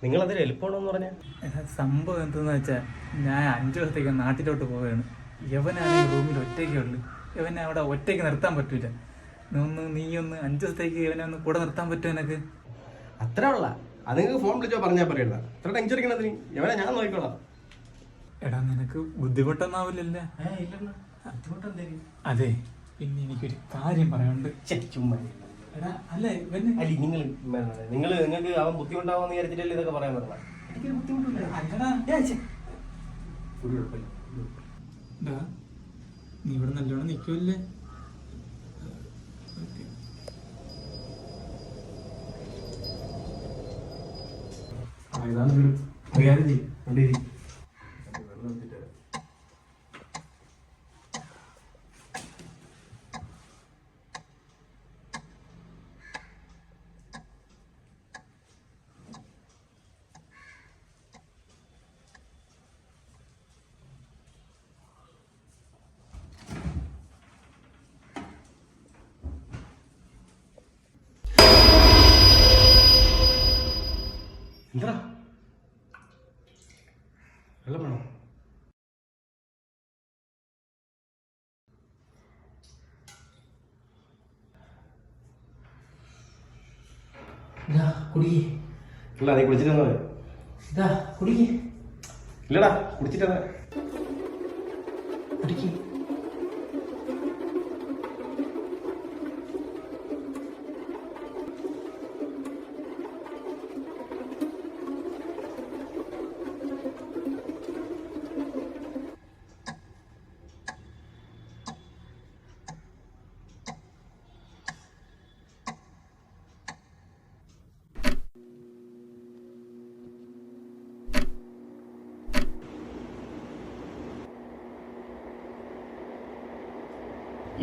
നിങ്ങൾ അതിൽ എളുപ്പമാണോന്ന് പറഞ്ഞാൽ സംഭവം എന്തെന്ന് വെച്ചാൽ ഞാൻ 5 ദിവസത്തേക്ക് നാട്ടിലോട്ട് പോവുകയാണ്. യവനാണ് റൂമിൽ ഒറ്റയ്ക്കേ ഉള്ളു. ഇവനെ അവിടെ ഒറ്റയ്ക്ക് നിർത്താൻ പറ്റൂല. നീ ഒന്ന് 5 ദിവസത്തേക്ക് ഇവനെ ഒന്ന് കൂടെ നിർത്താൻ പറ്റുമോ എനിക്ക്? അത്ര ഉള്ള അത് നിങ്ങൾക്ക് ഫോൺ വിളിച്ചോ പറഞ്ഞാൽ പറയണ്ട. അത്ര ടെൻഷൻ അടിക്കണതിന് എവിടെ ഞാൻ നോക്കിക്കോളാം. എടാ നിനക്ക് ബുദ്ധിമുട്ടൊന്നാവില്ലല്ലേ? അതെ, പിന്നെ എനിക്കൊരു കാര്യം പറയാനുണ്ട്. ചുമ്മാ എടാ അല്ല നിങ്ങൾക്ക് അവൻ ബുദ്ധിമുട്ടാവുമെന്ന് വിചാരിച്ചിട്ടല്ലേ ഇതൊക്കെ പറയാൻ പറഞ്ഞ. എനിക്കൊരു ബുദ്ധിമുട്ടില്ല. നീ ഇവിടെ നല്ലോണം നിൽക്കുമല്ലേ? എന്താ വെള്ളം വേണോ? ഇല്ല നീ കുടിച്ചിട്ട് ഇല്ലടാ കുടിച്ചിട്ടാ കുടിക്ക്.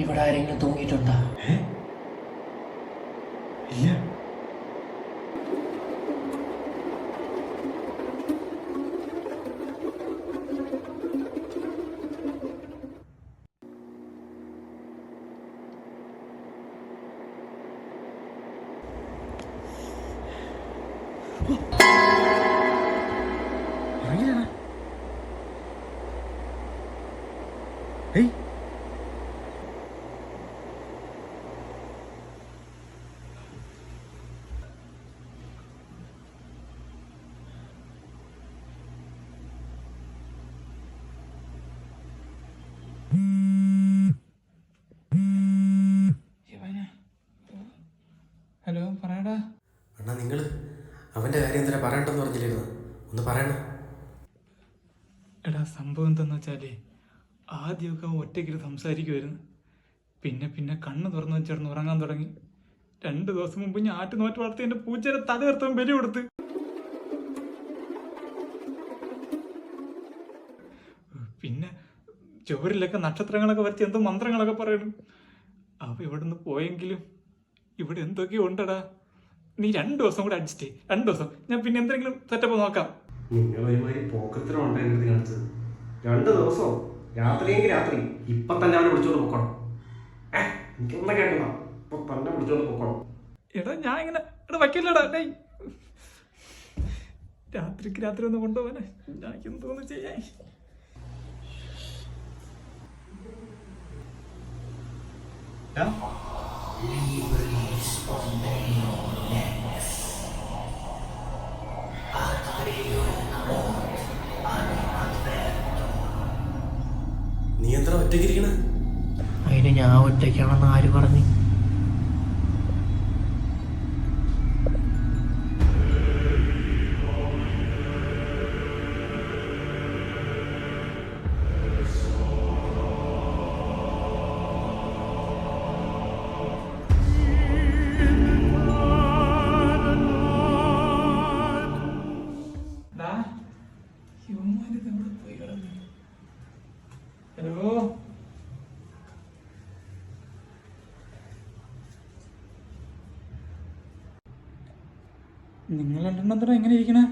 ഇവിടെ ആരെങ്കിലും തൂങ്ങിയിട്ടുണ്ടോ? ഇല്ല. ഏയ് ഹലോ പറയടാ. അണ്ണാ നിങ്ങൾ അവൻ്റെ കാര്യം എന്തിനാ പറയണ്ടെന്ന് പറഞ്ഞില്ലായിരുന്നു? ഒന്ന് പറയണം. എടാ സംഭവം എന്താന്ന് വെച്ചാലേ, ആദ്യമൊക്കെ അവൻ ഒറ്റയ്ക്കിട്ട് സംസാരിക്കുമായിരുന്നു. പിന്നെ പിന്നെ കണ്ണ് തുറന്നു വെച്ചിടന്ന് ഉറങ്ങാൻ തുടങ്ങി. 2 ദിവസം മുമ്പ് ഞാൻ ആറ്റുനോറ്റ് വളർത്തി എൻ്റെ പൂച്ചയുടെ തല നിർത്താൻ ബലി കൊടുത്ത്. പിന്നെ ചുവരിലൊക്കെ നക്ഷത്രങ്ങളൊക്കെ വരച്ച് എന്തോ മന്ത്രങ്ങളൊക്കെ പറയണം. അവ ഇവിടുന്ന് പോയെങ്കിലും ഇവിടെ എന്തൊക്കെയോ ഉണ്ടടാ. നീ 2 ദിവസം കൂടെ അഡ്ജസ്റ്റ് ചെയ്യ്. 2 ദിവസം ഞാൻ പിന്നെ എന്തെങ്കിലും സെറ്റപ്പ് നോക്കാം. നിങ്ങൾ ഒരുമാതിരി പോക്കത്തിനും ഉണ്ടോ എൻ്റെ അടുത്ത് കാണിച്ചത്? 2 ദിവസവും രാത്രിയെങ്കിൽ രാത്രി ഇപ്പൊ തന്നെ അവനെ വിളിച്ചോണ്ട് പൊക്കണം. എനിക്കൊന്നും കേൾക്കണ്ട, ഇപ്പൊ തന്നെ വിളിച്ചോണ്ട് പൊക്കണം. എടാ ഞാൻ ഇങ്ങനെ വയ്ക്കില്ലടാ. രാത്രിക്ക് രാത്രി ഒന്ന് കൊണ്ടുപോകാനെ ഞാൻ എന്തോന്ന് ചെയ്യാൻ. നീ എന്താ ഒറ്റയ്ക്കിരിക്കണ? അതിന് ഞാൻ ഒറ്റയ്ക്കാണെന്ന് ആര് പറഞ്ഞു? ഹലോ നിങ്ങൾ രണ്ടെണ്ണം എങ്ങനെ ഇരിക്കണേ?